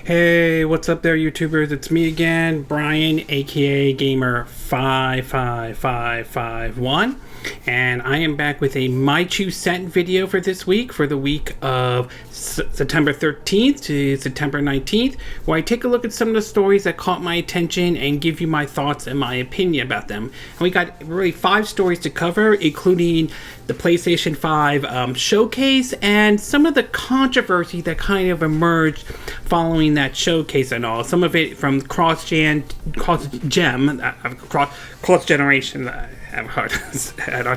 Hey, what's up there, YouTubers? It's me again, Brian, aka Gamer55551, and I am back with a My 2 Cent video for this week, for the week of September 13th to September 19th, where I take a look at some of the stories that caught my attention and give you my thoughts and my opinion about them. And we got really 5 stories to cover, including the PlayStation 5 showcase and some of the controversy that kind of emerged following that showcase and all. Some of it from cross-generation. I have a hard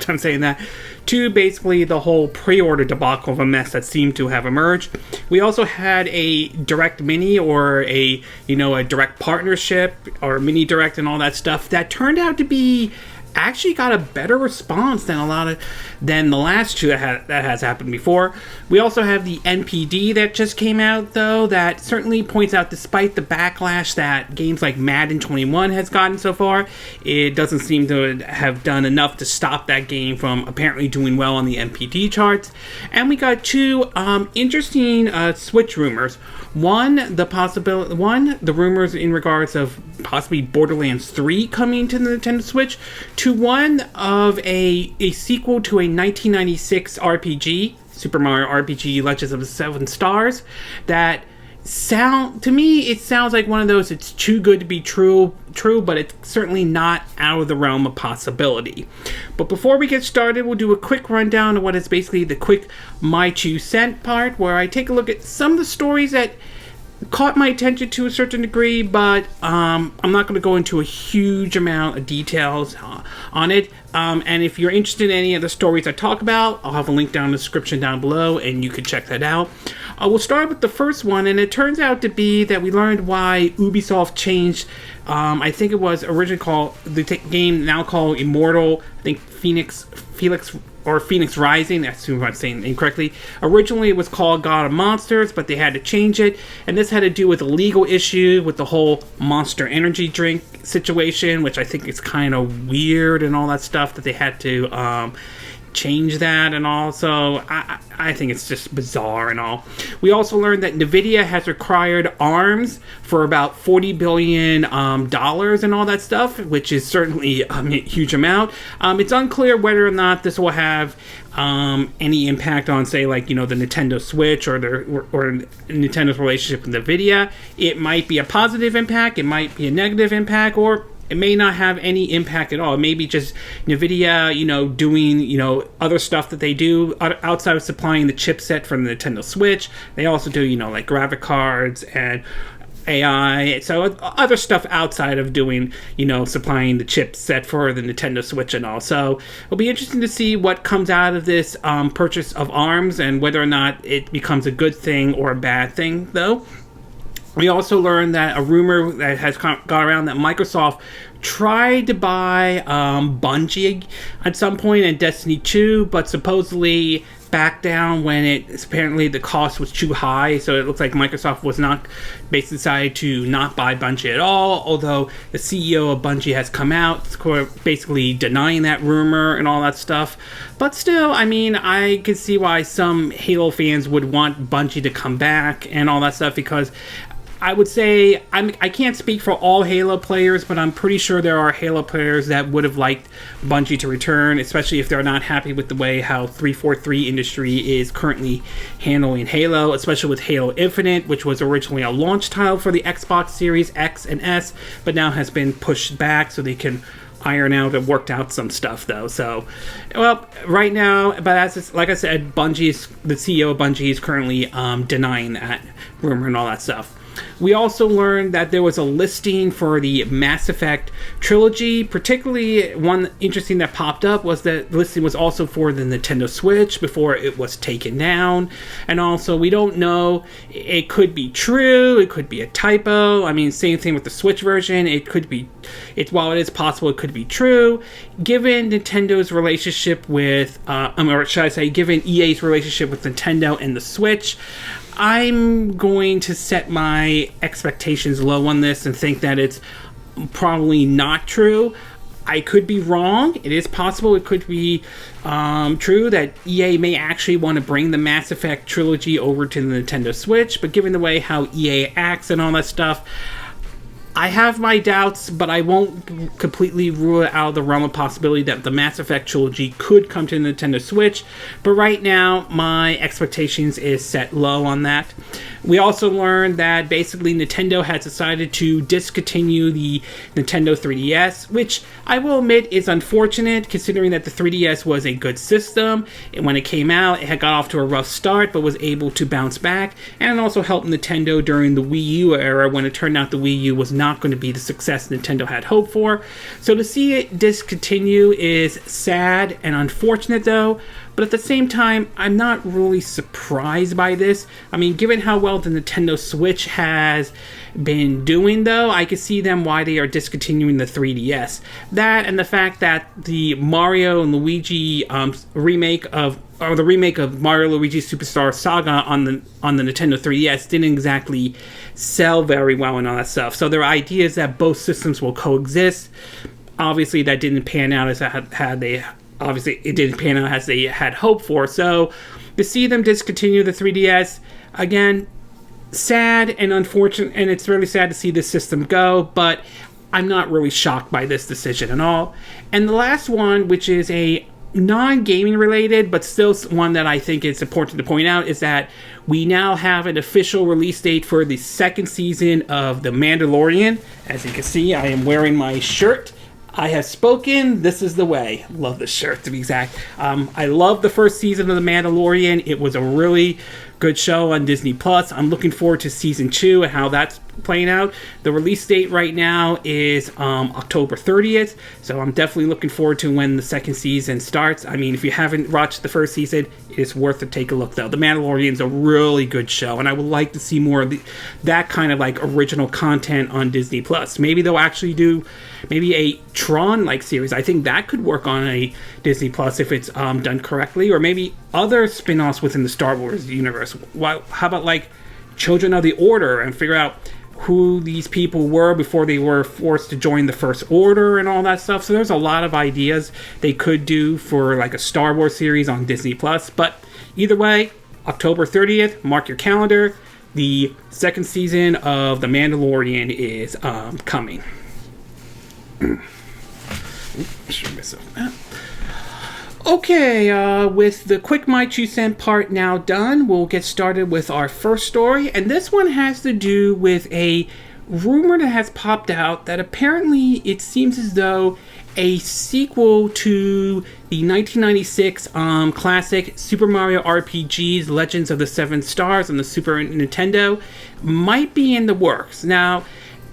time saying that, to basically the whole pre-order debacle of a mess that seemed to have emerged. We also had a direct mini, or a direct partnership, or mini direct and all that stuff that turned out to be actually got a better response than the last two that has happened before. We also have the NPD that just came out, though, that certainly points out, despite the backlash that games like Madden 21 has gotten so far, it doesn't seem to have done enough to stop that game from apparently doing well on the NPD charts. And we got 2 interesting Switch rumors. One, the rumors in regards of possibly Borderlands 3 coming to the Nintendo Switch, to one of a sequel to a 1996 RPG, Super Mario RPG Legends of the Seven Stars, that to me, it sounds like one of those, it's too good to be true, but it's certainly not out of the realm of possibility. But before we get started, we'll do a quick rundown of what is basically the quick My 2 Cent part, where I take a look at some of the stories that caught my attention to a certain degree, but I'm not going to go into a huge amount of details on it. And if you're interested in any of the stories I talk about, I'll have a link down in the description down below, and you can check that out. We'll start with the first one, and it turns out to be that we learned why Ubisoft changed, I think it was originally called, the game now called Immortal, I think Phoenix Rising, that's who I'm saying incorrectly. Originally it was called God of Monsters, but they had to change it, and this had to do with a legal issue with the whole Monster Energy drink situation, which I think is kind of weird and all that stuff, that they had to change that and all. So I think it's just bizarre and all. We also learned that NVIDIA has required ARMS for about $40 billion and all that stuff, which is certainly a huge amount. It's unclear whether or not this will have any impact on, say, like, the Nintendo Switch or Nintendo's relationship with NVIDIA. It might be a positive impact, it might be a negative impact, or it may not have any impact at all. It may be just NVIDIA, doing, other stuff that they do outside of supplying the chipset for the Nintendo Switch. They also do, like graphic cards and AI, so other stuff outside of doing, supplying the chipset for the Nintendo Switch and all. So it'll be interesting to see what comes out of this purchase of ARMS, and whether or not it becomes a good thing or a bad thing, though. We also learned that a rumor that has got around that Microsoft tried to buy Bungie at some point in Destiny 2, but supposedly backed down when apparently the cost was too high. So it looks like Microsoft was basically decided to not buy Bungie at all, although the CEO of Bungie has come out basically denying that rumor and all that stuff. But still, I could see why some Halo fans would want Bungie to come back and all that stuff, because I would say, I can't speak for all Halo players, but I'm pretty sure there are Halo players that would have liked Bungie to return, especially if they're not happy with the way how 343 Industry is currently handling Halo, especially with Halo Infinite, which was originally a launch title for the Xbox Series X and S, but now has been pushed back so they can iron out and worked out some stuff, though. So, well, right now, but like I said, the CEO of Bungie is currently denying that rumor and all that stuff. We also learned that there was a listing for the Mass Effect trilogy. Particularly, one interesting that popped up was that the listing was also for the Nintendo Switch before it was taken down. And also, we don't know, it could be true, it could be a typo. Same thing with the Switch version. While it is possible, it could be true. Given Nintendo's relationship with, or should I say, given EA's relationship with Nintendo and the Switch, I'm going to set my expectations low on this and think that it's probably not true. I could be wrong. It is possible it could be true that EA may actually want to bring the Mass Effect trilogy over to the Nintendo Switch, but given the way how EA acts and all that stuff, I have my doubts, but I won't completely rule it out of the realm of possibility that the Mass Effect trilogy could come to the Nintendo Switch. But right now, my expectations is set low on that. We also learned that basically Nintendo has decided to discontinue the Nintendo 3DS, which I will admit is unfortunate considering that the 3DS was a good system. And when it came out, it had got off to a rough start, but was able to bounce back. And it also helped Nintendo during the Wii U era when it turned out the Wii U was not going to be the success Nintendo had hoped for. So to see it discontinue is sad and unfortunate though. But at the same time, I'm not really surprised by this. I mean, given how well the Nintendo Switch has been doing, though, I can see them why they are discontinuing the 3DS. That and the fact that the Mario and Luigi remake of Mario Luigi Superstar Saga on the Nintendo 3DS didn't exactly sell very well and all that stuff. So there are ideas that both systems will coexist. Obviously, that didn't pan out as Obviously, it didn't pan out as they had hoped for. So, to see them discontinue the 3DS, again, sad and unfortunate, and it's really sad to see this system go, but I'm not really shocked by this decision at all. And the last one, which is a non-gaming related, but still one that I think is important to point out, is that we now have an official release date for the second season of The Mandalorian. As you can see, I am wearing my shirt. I have spoken, this is the way. Love this shirt, to be exact. I love the first season of The Mandalorian. It was a really good show on Disney+. I'm looking forward to season 2 and how that's playing out. The release date right now is October 30th, so I'm definitely looking forward to when the second season starts. I mean, if you haven't watched the first season, it's worth to take a look, though. The Mandalorian's a really good show, and I would like to see more of that kind of like original content on Disney+. Maybe they'll actually do maybe a Tron-like series. I think that could work on a Disney Plus if it's done correctly, or maybe other spin-offs within the Star Wars universe. How about like Children of the Order, and figure out who these people were before they were forced to join the First Order and all that stuff. So there's a lot of ideas they could do for like a Star Wars series on Disney Plus. But either way, October 30th, mark your calendar. The second season of The Mandalorian is coming. Okay, with the quick My 2 cent part now done, we'll get started with our first story, and this one has to do with a rumor that has popped out that apparently it seems as though a sequel to the 1996 classic Super Mario RPG's Legends of the Seven Stars on the Super Nintendo might be in the works. Now,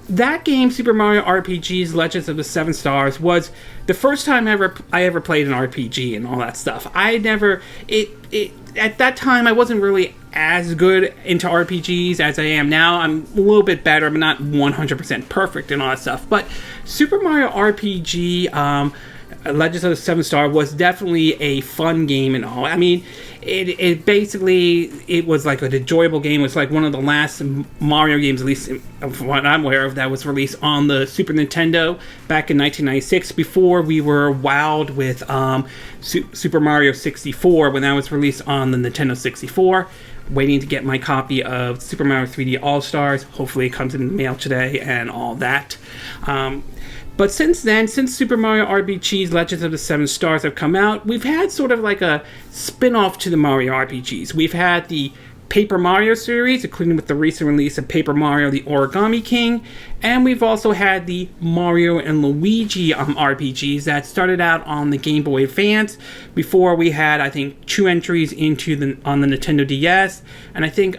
that game, Super Mario RPG's Legends of the Seven Stars, was the first time I ever played an RPG and all that stuff. At that time, I wasn't really as good into RPGs as I am now. I'm a little bit better, but not 100% perfect and all that stuff. But Super Mario RPG Legends of the Seven Stars was definitely a fun game and all. I mean, it basically was like an enjoyable game. It was like one of the last Mario games, at least of what I'm aware of, that was released on the Super Nintendo back in 1996, before we were wowed with Super Mario 64 when that was released on the Nintendo 64. Waiting to get my copy of Super Mario 3D All-Stars. Hopefully it comes in the mail today and all that. But since then, since Super Mario RPG's Legends of the Seven Stars have come out, we've had sort of like a spin-off to the Mario RPGs. We've had the Paper Mario series, including with the recent release of Paper Mario the Origami King, and we've also had the Mario and Luigi RPGs that started out on the Game Boy Advance. Before we had, I think, 2 entries on the Nintendo DS, and I think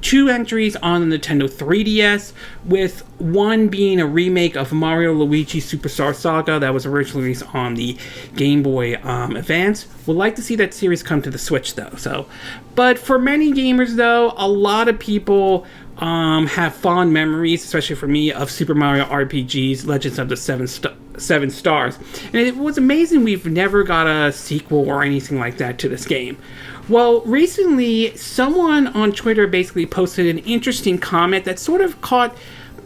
2 entries on the Nintendo 3DS, with one being a remake of Mario Luigi Superstar Saga that was originally released on the Game Boy Advance. Would like to see that series come to the Switch though. But for many gamers though, a lot of people have fond memories, especially for me, of Super Mario RPG's Legends of the Seven Stars. And it was amazing we've never got a sequel or anything like that to this game. Well, recently, someone on Twitter basically posted an interesting comment that sort of caught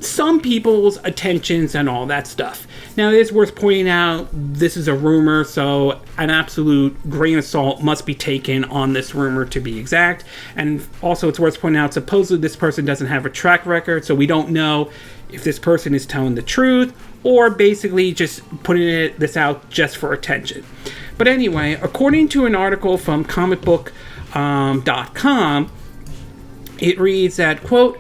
some people's attentions and all that stuff. Now, it is worth pointing out this is a rumor, so an absolute grain of salt must be taken on this rumor to be exact. And also, it's worth pointing out, supposedly this person doesn't have a track record, so we don't know if this person is telling the truth or basically just putting this out just for attention. But anyway, according to an article from comicbook.com, it reads that, quote,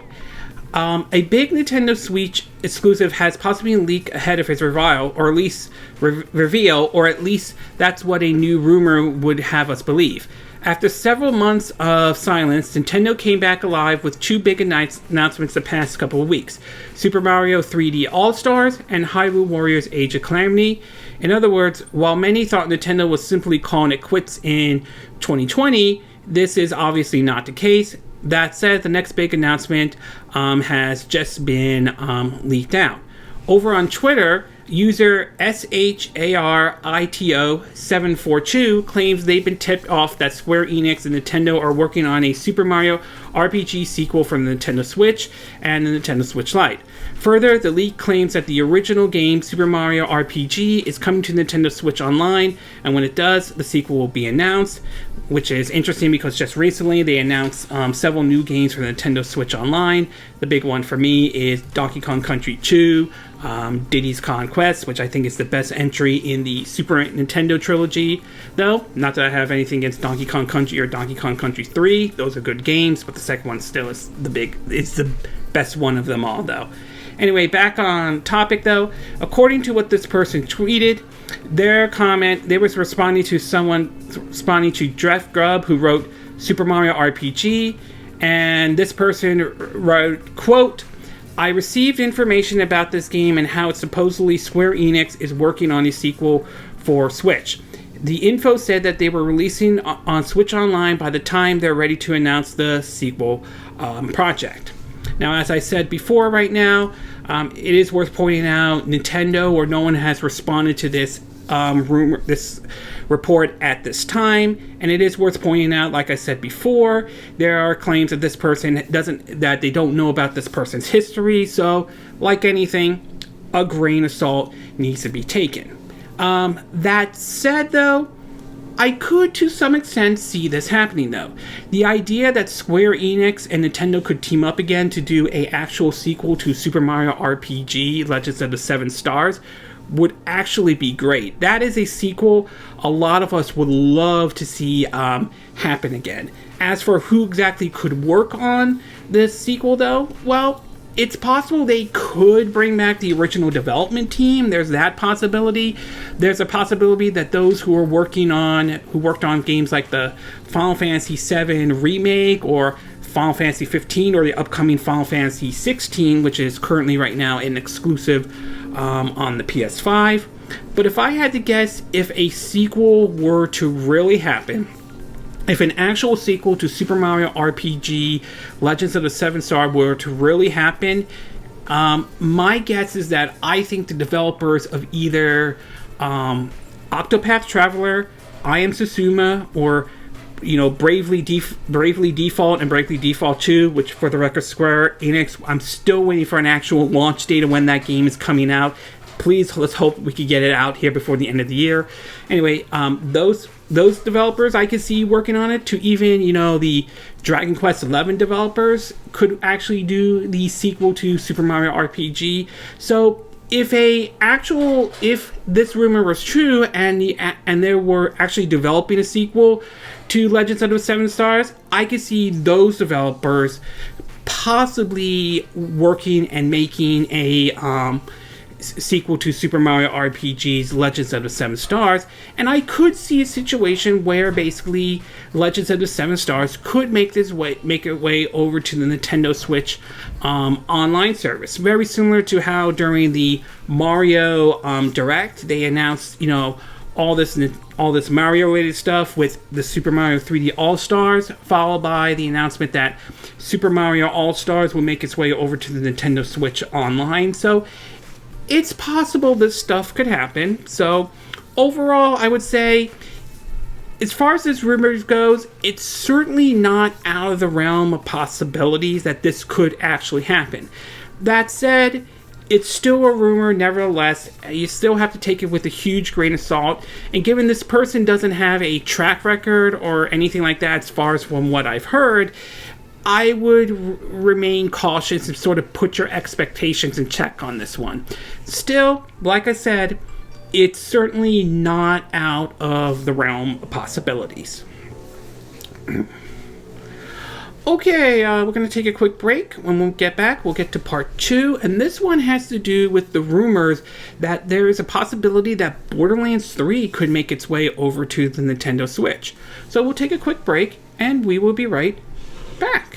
a big Nintendo Switch exclusive has possibly been leaked ahead of its reveal, or at least that's what a new rumor would have us believe. After several months of silence, Nintendo came back alive with two big announcements the past couple of weeks: Super Mario 3D All-Stars and Hyrule Warriors Age of Calamity. In other words, while many thought Nintendo was simply calling it quits in 2020, this is obviously not the case. That said, the next big announcement has just been leaked out. Over on Twitter, user SHARITO742 claims they've been tipped off that Square Enix and Nintendo are working on a Super Mario RPG sequel from the Nintendo Switch and the Nintendo Switch Lite. Further, the leak claims that the original game, Super Mario RPG, is coming to Nintendo Switch Online, and when it does, the sequel will be announced, which is interesting because just recently they announced several new games for Nintendo Switch Online. The big one for me is Donkey Kong Country 2, Diddy's Kong Quest, which I think is the best entry in the Super Nintendo trilogy, though not that I have anything against Donkey Kong Country or Donkey Kong Country 3. Those are good games, but the second one still is it's the best one of them all, though. Anyway, back on topic, though. According to what this person tweeted, their comment, they was responding to Jeff Grubb, who wrote Super Mario RPG, and this person wrote, quote, I received information about this game and how it's supposedly Square Enix is working on a sequel for Switch. The info said that they were releasing on Switch Online by the time they're ready to announce the sequel project. Now, as I said before, right now, it is worth pointing out Nintendo or no one has responded to this rumor, this report at this time, and it is worth pointing out, like I said before, there are claims that this person that they don't know about this person's history. So, like anything, a grain of salt needs to be taken. That said, though, I could, to some extent, see this happening, though. The idea that Square Enix and Nintendo could team up again to do a actual sequel to Super Mario RPG Legends of the Seven Stars would actually be great. That is a sequel a lot of us would love to see happen again. As for who exactly could work on this sequel, though, well, it's possible they could bring back the original development team. There's that possibility. There's a possibility that those who worked on games like the Final Fantasy VII Remake or Final Fantasy 15 or the upcoming Final Fantasy 16, which is currently right now an exclusive on the PS5. But if I had to guess, if a sequel were to really happen, if an actual sequel to Super Mario RPG Legends of the Seven Stars were to really happen, my guess is that I think the developers of either Octopath Traveler, I Am Sushima, or Bravely Default and Bravely Default 2, which for the record, Square Enix, I'm still waiting for an actual launch date of when that game is coming out. Please, let's hope we could get it out here before the end of the year. Anyway, those developers I could see working on it, to even, the Dragon Quest XI developers could actually do the sequel to Super Mario RPG. So if this rumor was true and they were actually developing a sequel to Legends of the Seven Stars, I could see those developers possibly working and making a sequel to Super Mario RPG's Legends of the Seven Stars, and I could see a situation where basically Legends of the Seven Stars could make its way over to the Nintendo Switch online service, very similar to how during the Mario Direct they announced all this Mario related stuff with the Super Mario 3D All Stars, followed by the announcement that Super Mario All Stars will make its way over to the Nintendo Switch online. So it's possible this stuff could happen. So overall, I would say, as far as this rumor goes, it's certainly not out of the realm of possibilities that this could actually happen. That said, it's still a rumor nevertheless. You still have to take it with a huge grain of salt. And given this person doesn't have a track record or anything like that as far as from what I've heard, I would remain cautious and sort of put your expectations in check on this one. Still, like I said, it's certainly not out of the realm of possibilities. Okay, we're going to take a quick break. When we get back, we'll get to part 2. And this one has to do with the rumors that there is a possibility that Borderlands 3 could make its way over to the Nintendo Switch. So we'll take a quick break, and we will be right back.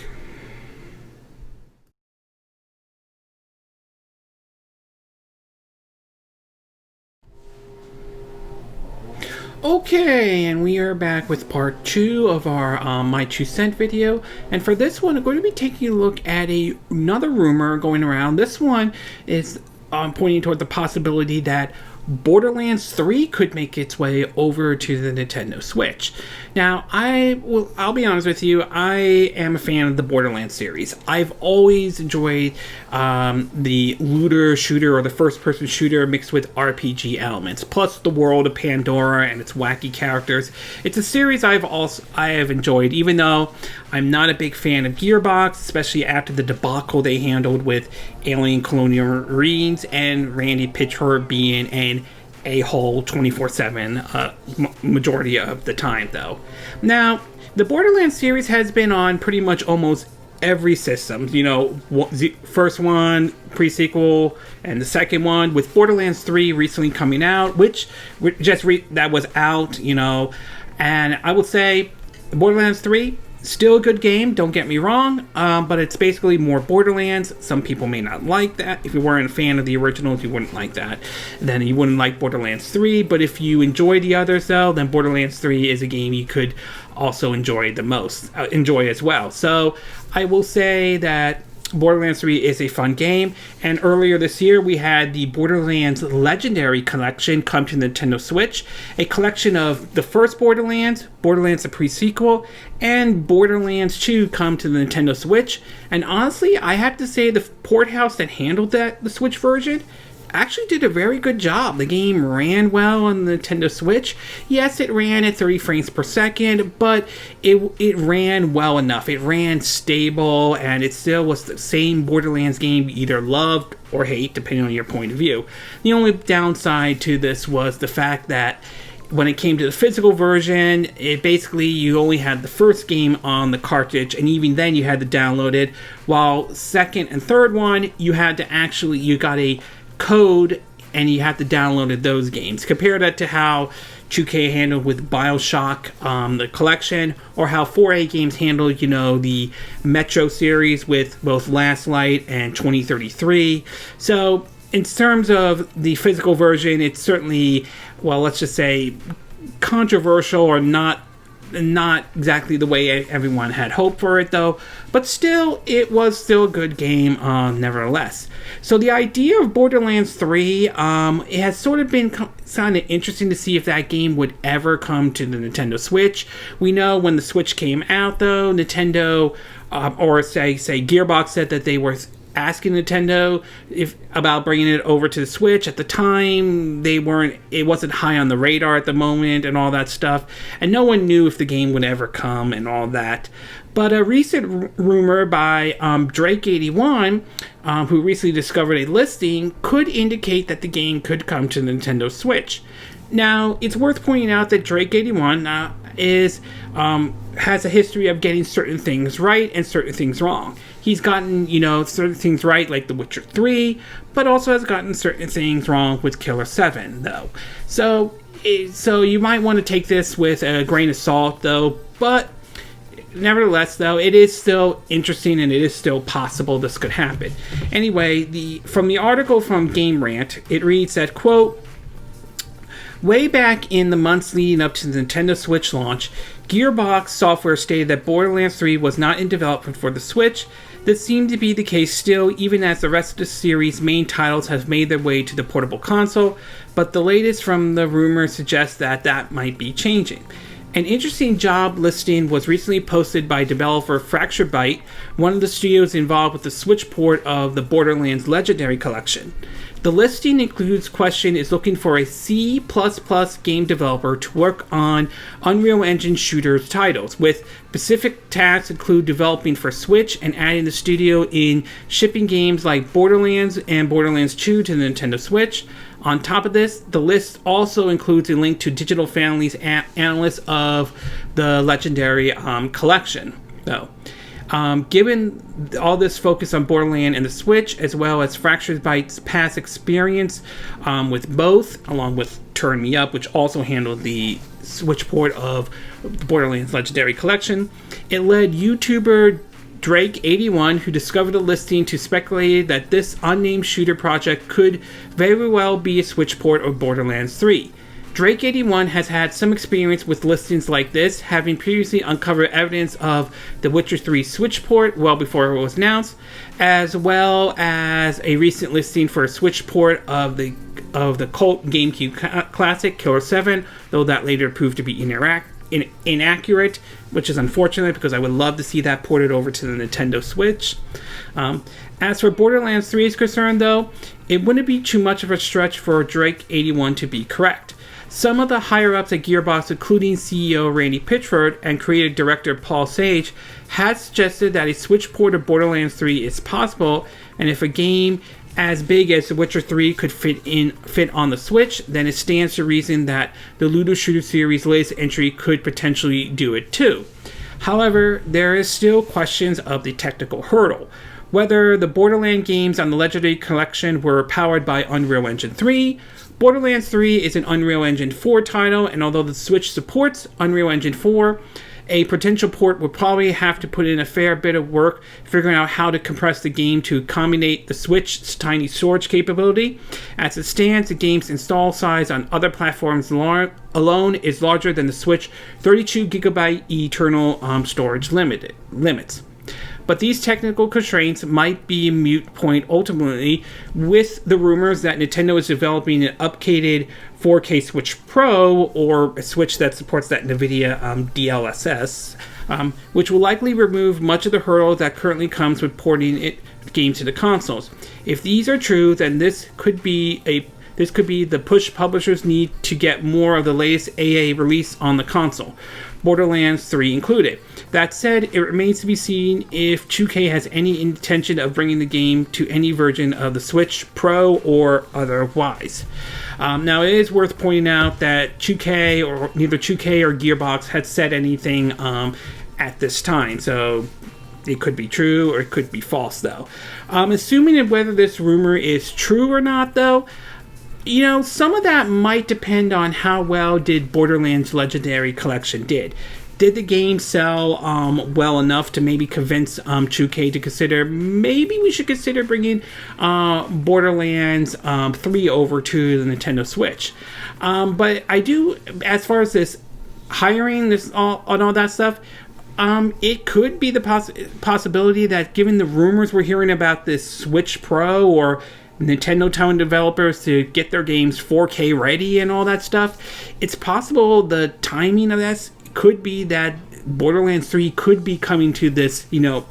Okay, and we are back with part 2 of our My 2 Cent video. And for this one, I'm going to be taking a look at another rumor going around. This one is pointing toward the possibility that Borderlands 3 could make its way over to the Nintendo Switch. Now, I'll be honest with you, I am a fan of the Borderlands series. I've always enjoyed the looter shooter or the first-person shooter mixed with RPG elements, plus the world of Pandora and its wacky characters. It's a series I have enjoyed, even though I'm not a big fan of Gearbox, especially after the debacle they handled with Alien Colonial Marines and Randy Pitchford being an a-hole 24/7 majority of the time, though. Now, the Borderlands series has been on pretty much almost every system. You know, the first one, pre-sequel, and the second one, with Borderlands 3 recently coming out, which that was out, you know. And I would say Borderlands 3, still a good game, don't get me wrong, but it's basically more Borderlands. Some people may not like that. If you weren't a fan of the originals, you wouldn't like that. Then you wouldn't like Borderlands 3, but if you enjoy the others, though, then Borderlands 3 is a game you could also enjoy as well. So I will say that Borderlands 3 is a fun game, and earlier this year we had the Borderlands Legendary Collection come to Nintendo Switch, a collection of the first Borderlands, Borderlands the pre-sequel, and Borderlands 2 come to the Nintendo Switch. And honestly, I have to say the port house that handled the Switch version actually did a very good job. The game ran well on the Nintendo Switch. Yes, it ran at 30 frames per second, but it ran well enough. It ran stable, and it still was the same Borderlands game you either loved or hate, depending on your point of view. The only downside to this was the fact that when it came to the physical version, it basically, you only had the first game on the cartridge, and even then you had to download it, while second and third one, you got a code and you have to download those games. Compare that to how 2K handled with BioShock, the collection, or how 4A games handled, the Metro series with both Last Light and 2033. So in terms of the physical version, it's certainly, well, let's just say controversial, or not exactly the way everyone had hoped for it, though. But still, it was still a good game, nevertheless. So the idea of Borderlands 3, it has sort of been kind of interesting to see if that game would ever come to the Nintendo Switch. We know when the Switch came out, though, Nintendo, or say Gearbox, said that they were asking Nintendo about bringing it over to the Switch. At the time, it wasn't high on the radar at the moment and all that stuff, and no one knew if the game would ever come and all that. But a recent rumor by Drake81, who recently discovered a listing, could indicate that the game could come to the Nintendo Switch. Now, it's worth pointing out that Drake81 has a history of getting certain things right and certain things wrong. He's gotten, certain things right, like The Witcher 3, but also has gotten certain things wrong with Killer 7, though. So you might want to take this with a grain of salt, though, but nevertheless, though, it is still interesting and it is still possible this could happen. Anyway, from the article from Game Rant, it reads that, quote, way back in the months leading up to the Nintendo Switch launch, Gearbox Software stated that Borderlands 3 was not in development for the Switch. This seemed to be the case still, even as the rest of the series' main titles have made their way to the portable console, but the latest from the rumors suggests that might be changing. An interesting job listing was recently posted by developer Fractured Byte, one of the studios involved with the Switch port of the Borderlands Legendary Collection. The listing includes question is looking for a C++ game developer to work on Unreal Engine shooters titles, with specific tasks include developing for Switch and adding the studio in shipping games like Borderlands and Borderlands 2 to the Nintendo Switch. On top of this, the list also includes a link to Digital Family's analyst of the Legendary collection. So, given all this focus on Borderlands and the Switch, as well as Fractured Byte's past experience with both, along with Turn Me Up, which also handled the Switch port of the Borderlands Legendary Collection, it led YouTuber Drake81, who discovered the listing, to speculate that this unnamed shooter project could very well be a Switch port of Borderlands 3. Drake81 has had some experience with listings like this, having previously uncovered evidence of The Witcher 3 Switch port well before it was announced, as well as a recent listing for a Switch port of the cult GameCube classic Killer 7, though that later proved to be inaccurate, which is unfortunate because I would love to see that ported over to the Nintendo Switch. As for Borderlands 3 is concerned, though, it wouldn't be too much of a stretch for Drake81 to be correct. Some of the higher-ups at Gearbox, including CEO Randy Pitchford and creative director Paul Sage, had suggested that a Switch port of Borderlands 3 is possible, and if a game as big as The Witcher 3 could fit on the Switch, then it stands to reason that the Ludo Shooter series latest entry could potentially do it too. However, there is still questions of the technical hurdle. Whether the Borderlands games on the Legendary Collection were powered by Unreal Engine 3, Borderlands 3 is an Unreal Engine 4 title, and although the Switch supports Unreal Engine 4, a potential port would probably have to put in a fair bit of work figuring out how to compress the game to accommodate the Switch's tiny storage capability. As it stands, the game's install size on other platforms alone is larger than the Switch 32GB eternal storage limits. But these technical constraints might be a moot point ultimately, with the rumors that Nintendo is developing an updated 4K Switch Pro, or a Switch that supports that NVIDIA DLSS, which will likely remove much of the hurdle that currently comes with porting games to the consoles. If these are true, then this could be the push publishers need to get more of the latest AA release on the console, Borderlands 3 included. That said, it remains to be seen if 2K has any intention of bringing the game to any version of the Switch Pro or otherwise. Now, it is worth pointing out that neither 2K or Gearbox had said anything at this time, so it could be true or it could be false, though. Assuming whether this rumor is true or not, though, some of that might depend on how well did Borderlands Legendary Collection did. Did the game sell well enough to maybe convince 2K to consider, maybe we should consider bringing Borderlands 3 over to the Nintendo Switch? But I do, as far as this hiring, this all that stuff, it could be the possibility that, given the rumors we're hearing about this Switch Pro or Nintendo telling developers to get their games 4K ready and all that stuff, it's possible the timing of this could be that Borderlands 3 could be coming to this,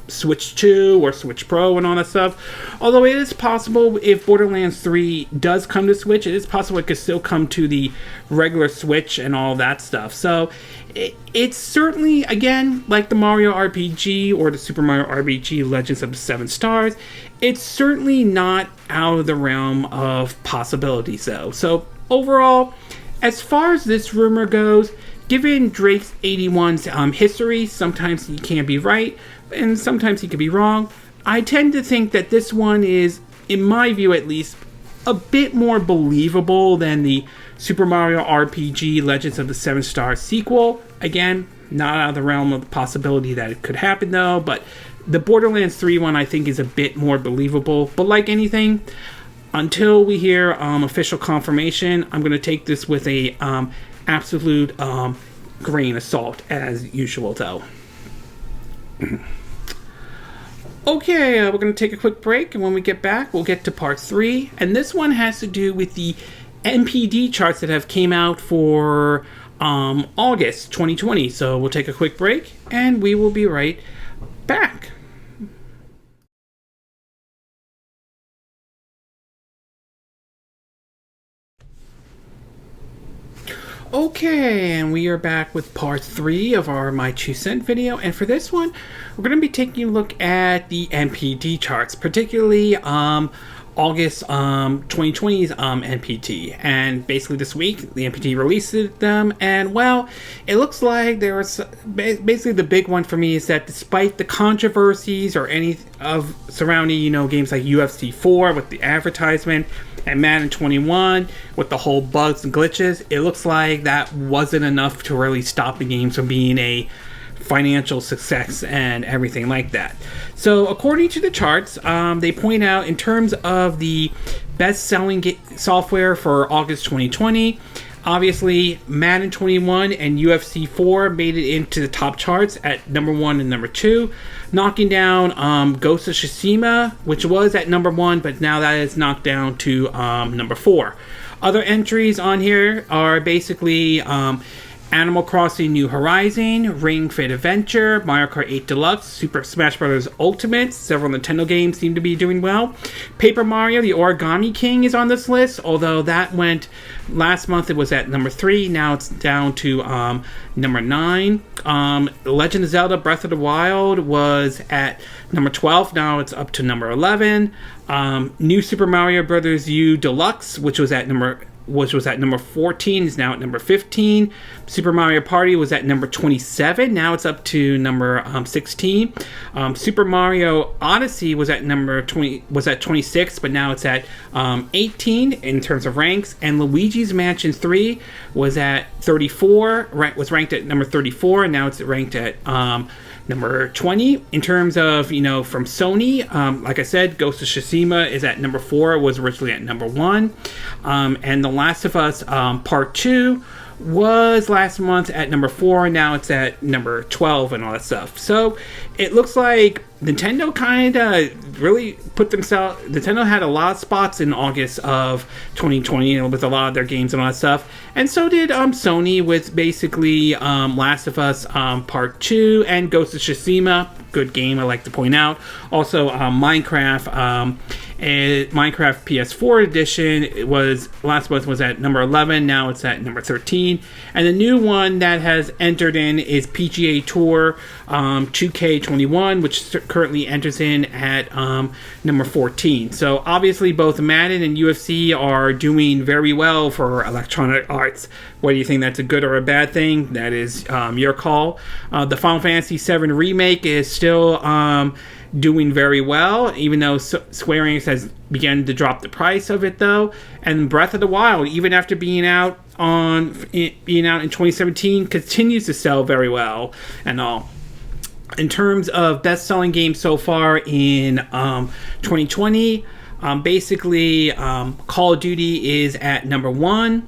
Switch 2 or Switch Pro and all that stuff. Although it is possible, if Borderlands 3 does come to Switch, it is possible it could still come to the regular Switch and all that stuff. So it's certainly, again, like the Mario RPG or the Super Mario RPG Legends of the Seven Stars, it's certainly not out of the realm of possibilities, though. So overall, as far as this rumor goes, given Drake's 81's history, sometimes he can be right, and sometimes he can be wrong. I tend to think that this one is, in my view at least, a bit more believable than the Super Mario RPG Legends of the Seven Stars sequel. Again, not out of the realm of the possibility that it could happen, though, but the Borderlands 3 one I think is a bit more believable. But like anything, until we hear official confirmation, I'm going to take this with a absolute grain of salt, as usual, though. Okay, we're going to take a quick break, and when we get back, we'll get to part 3. And this one has to do with the NPD charts that have came out for August 2020. So we'll take a quick break and we will be right back. Okay, and we are back with part 3 of our My 2 Cent video, and for this one, we're going to be taking a look at the NPD charts, particularly August 2020's NPD. And basically this week, the NPD released them, and well, it looks like there was basically the big one for me is that despite the controversies or any of surrounding, games like UFC 4 with the advertisement, and Madden 21 with the whole bugs and glitches, it looks like that wasn't enough to really stop the games from being a financial success and everything like that. So according to the charts, they point out in terms of the best-selling software for August 2020, obviously Madden 21 and UFC 4 made it into the top charts at number 1 and number 2, knocking down Ghost of Tsushima, which was at number 1, but now that is knocked down to number 4. Other entries on here are basically Animal Crossing New Horizon, Ring Fit Adventure, Mario Kart 8 Deluxe, Super Smash Bros. Ultimate. Several Nintendo games seem to be doing well. Paper Mario, the Origami King is on this list, although that went last month. It was at number 3. Now it's down to number 9. Legend of Zelda Breath of the Wild was at number 12. Now it's up to number 11. New Super Mario Bros. U Deluxe, which was at number 14, is now at number 15. Super Mario Party was at number 27. Now it's up to number 16. Super Mario Odyssey was at 26, but now it's at 18 in terms of ranks. And Luigi's Mansion 3 was at 34. Was ranked at number 34, and now it's ranked at number 20. In terms of, from Sony, like I said, Ghost of Tsushima is at number 4, was originally at number 1. And The Last of Us Part 2 was last month at number 4, now it's at number 12 and all that stuff. So it looks like Nintendo kind of really Nintendo had a lot of spots in August of 2020 with a lot of their games and all that stuff. And so did Sony with basically Last of Us Part 2 and Ghost of Tsushima. Good game, I like to point out. Also, Minecraft PS4 edition last month was at number 11. Now it's at number 13. And the new one that has entered in is PGA Tour 2K21, which currently enters in at number 14. So obviously both Madden and UFC are doing very well for Electronic Arts. Whether you think that's a good or a bad thing, that is your call. The Final Fantasy VII Remake is still doing very well, even though Square Enix has begun to drop the price of it, though. And Breath of the Wild, even after being out in 2017, continues to sell very well and all. In terms of best-selling games so far in 2020, basically Call of Duty is at number 1.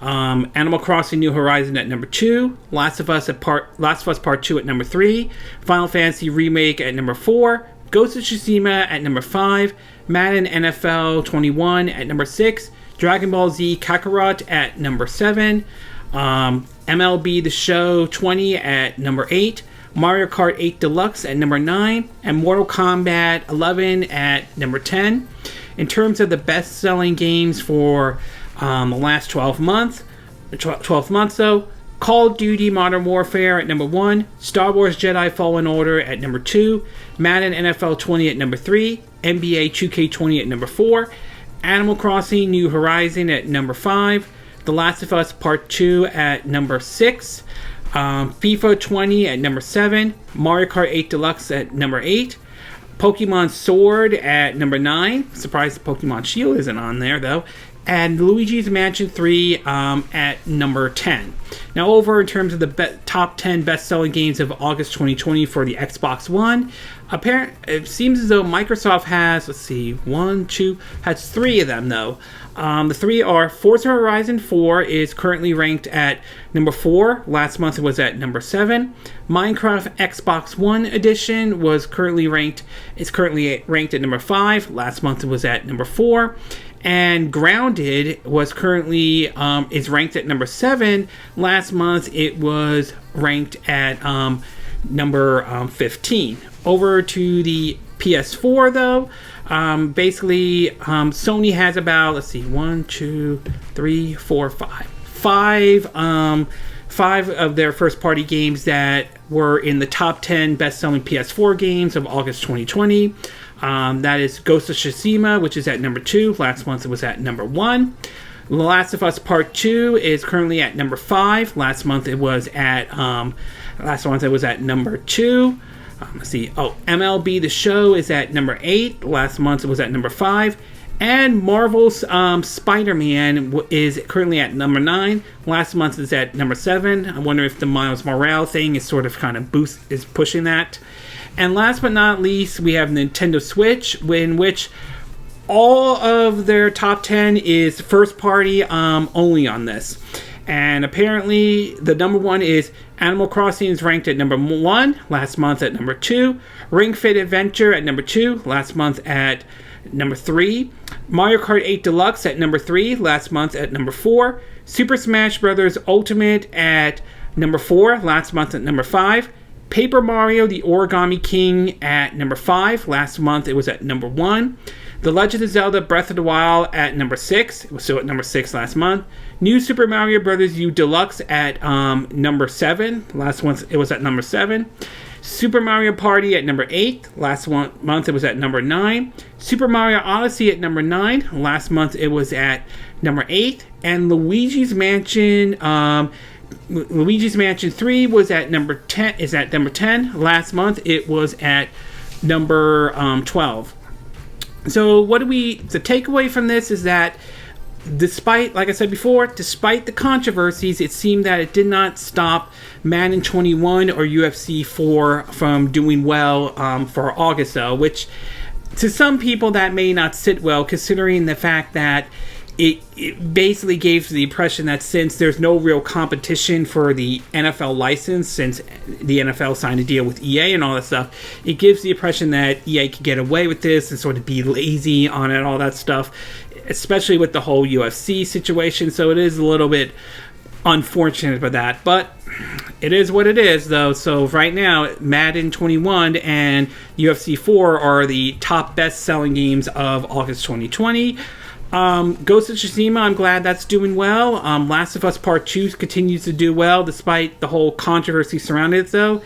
Animal Crossing New Horizon at number 2, Last of Us Part 2 at number 3, Final Fantasy Remake at number 4, Ghost of Tsushima at number 5, Madden NFL 21 at number 6, Dragon Ball Z Kakarot at number 7, MLB The Show 20 at number 8, Mario Kart 8 Deluxe at number 9, and Mortal Kombat 11 at number 10. In terms of the best-selling games for the last 12 months though, Call of Duty Modern Warfare at number 1, Star Wars Jedi Fallen Order at number 2, Madden NFL 20 at number 3, NBA 2K20 at number 4, Animal Crossing New Horizon at number 5, The Last of Us Part 2 at number 6, FIFA 20 at number 7, Mario Kart 8 Deluxe at number 8, Pokemon Sword at number 9. Surprised the Pokemon Shield isn't on there, though. And Luigi's Mansion 3 at number 10. Now, over in terms of the top 10 best-selling games of August 2020 for the Xbox One, it seems as though Microsoft has, has 3 of them, though. The 3 are Forza Horizon 4 is currently ranked at number 4. Last month it was at number 7. Minecraft Xbox One Edition is currently ranked at number 5. Last month it was at number 4. And Grounded was currently is ranked at number 7. Last month it was ranked at number 15. Over to the PS4 though. Basically, Sony has about, let's see, 5 of their first party games that were in the top 10 best selling PS4 games of August 2020. That is Ghost of Tsushima, which is at number 2. Last month it was at number 1. The Last of Us Part 2 is currently at number 5. Last month it was at number 2. Let's see. MLB The Show is at number 8. Last month it was at number 5. And Marvel's Spider-Man is currently at number 9. Last month is at number 7. I wonder if the Miles Morales thing is sort of kind of is pushing that. And last but not least, we have Nintendo Switch, in which all of their top 10 is first party only on this. And apparently the number 1 is Animal Crossing, is ranked at number 1. Last month at number 2. Ring Fit Adventure at number 2. Last month at number 3. Mario Kart 8 Deluxe at number 3. Last month at number 4. Super Smash Bros. Ultimate at number 4. Last month at number 5. Paper Mario The Origami King at number 5. Last month it was at number 1. The Legend of Zelda Breath of the Wild at number 6. It was still at number 6 last month. New Super Mario Bros. U Deluxe at number 7. Last month it was at number 7. Super Mario Party at number 8. Last month it was at number 9. Super Mario Odyssey at number 9. Last month it was at number 8. And Luigi's Mansion 3 was at number 10. Is at number 10. Last month it was at number 12. So the takeaway from this is that despite, like I said before, despite the controversies, it seemed that it did not stop Madden 21 or UFC 4 from doing well for August, though, which to some people that may not sit well, considering the fact that it basically gave the impression that since there's no real competition for the NFL license, since the NFL signed a deal with EA and all that stuff, it gives the impression that EA could get away with this and sort of be lazy on it, all that stuff, especially with the whole UFC situation. So it is a little bit unfortunate for that, but it is what it is, though. So right now, Madden 21 and UFC 4 are the top best-selling games of August 2020. Ghost of Tsushima, I'm glad that's doing well. Last of Us Part 2 continues to do well, despite the whole controversy surrounding it, though.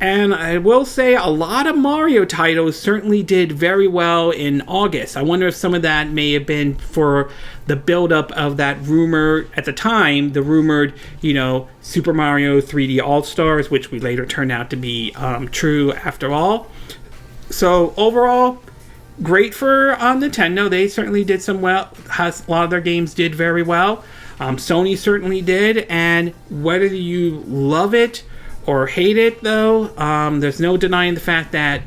And I will say a lot of Mario titles certainly did very well in August. I wonder if some of that may have been for the buildup of that rumor at the time, the rumored, Super Mario 3D All-Stars, which we later turned out to be true after all. So overall, great for Nintendo. They certainly did some well. A lot of their games did very well. Sony certainly did. And whether you love it or hate it, though, there's no denying the fact that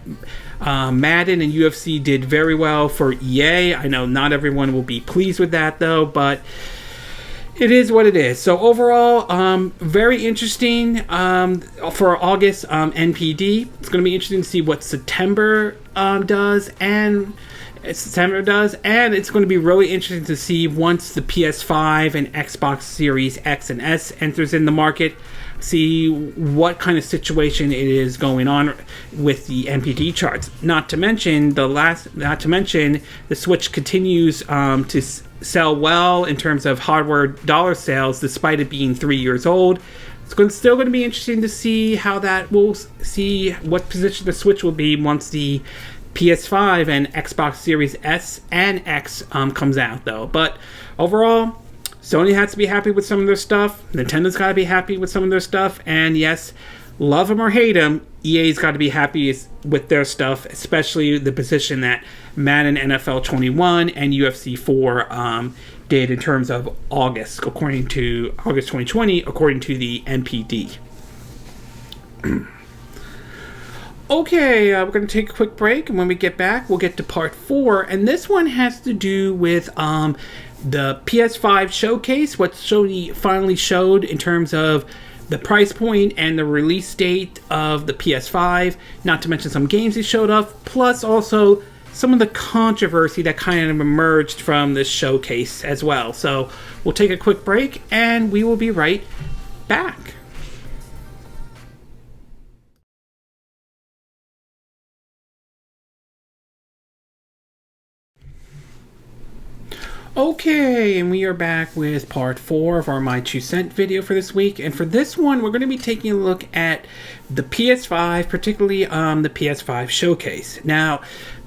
Madden and UFC did very well for EA. I know not everyone will be pleased with that, though, but it is what it is. So overall, very interesting for August NPD. It's going to be interesting to see what September does, and it's going to be really interesting to see once the PS5 and Xbox Series X and S enters in the market, see what kind of situation it is going on with the NPD charts. Not to mention the Switch continues to sell well in terms of hardware dollar sales, despite it being 3 years old. It's still going to be interesting to see what position the Switch will be once the PS5 and Xbox Series S and X comes out, though. But overall, Sony has to be happy with some of their stuff. Nintendo's got to be happy with some of their stuff. And yes, love them or hate them, EA's got to be happy with their stuff, especially the position that Madden NFL 21 and UFC 4 did in terms of August 2020, according to the NPD. Okay, we're going to take a quick break, and when we get back, we'll get to part 4. And this one has to do with the PS5 showcase, what Sony finally showed in terms of the price point and the release date of the PS5, not to mention some games they showed off, plus also some of the controversy that kind of emerged from this showcase as well. So we'll take a quick break and we will be right back. Okay, and we are back with part 4 of our My 2 Cent video for this week. And for this one, we're going to be taking a look at the PS5, particularly the PS5 showcase. Now,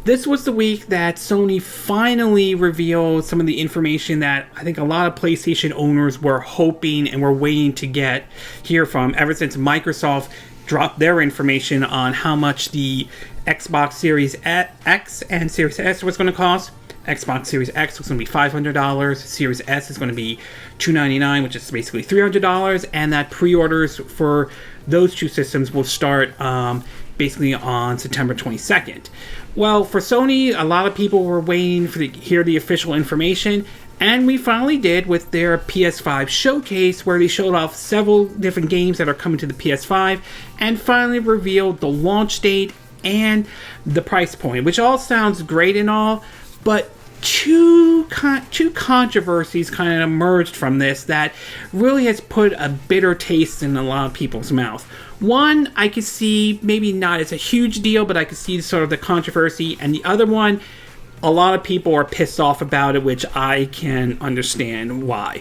this was the week that Sony finally revealed some of the information that I think a lot of PlayStation owners were hoping and were waiting to hear from ever since Microsoft dropped their information on how much the Xbox Series X and Series S was going to cost. Xbox Series X was going to be $500, Series S is going to be $299, which is basically $300, and that pre-orders for those two systems will start basically on September 22nd. Well, for Sony, a lot of people were waiting to hear the official information, and we finally did with their PS5 showcase, where they showed off several different games that are coming to the PS5, and finally revealed the launch date and the price point, which all sounds great and all, but two controversies kind of emerged from this that really has put a bitter taste in a lot of people's mouth. One, I could see maybe not as a huge deal, but I could see sort of the controversy, and the other one, a lot of people are pissed off about it, which I can understand why.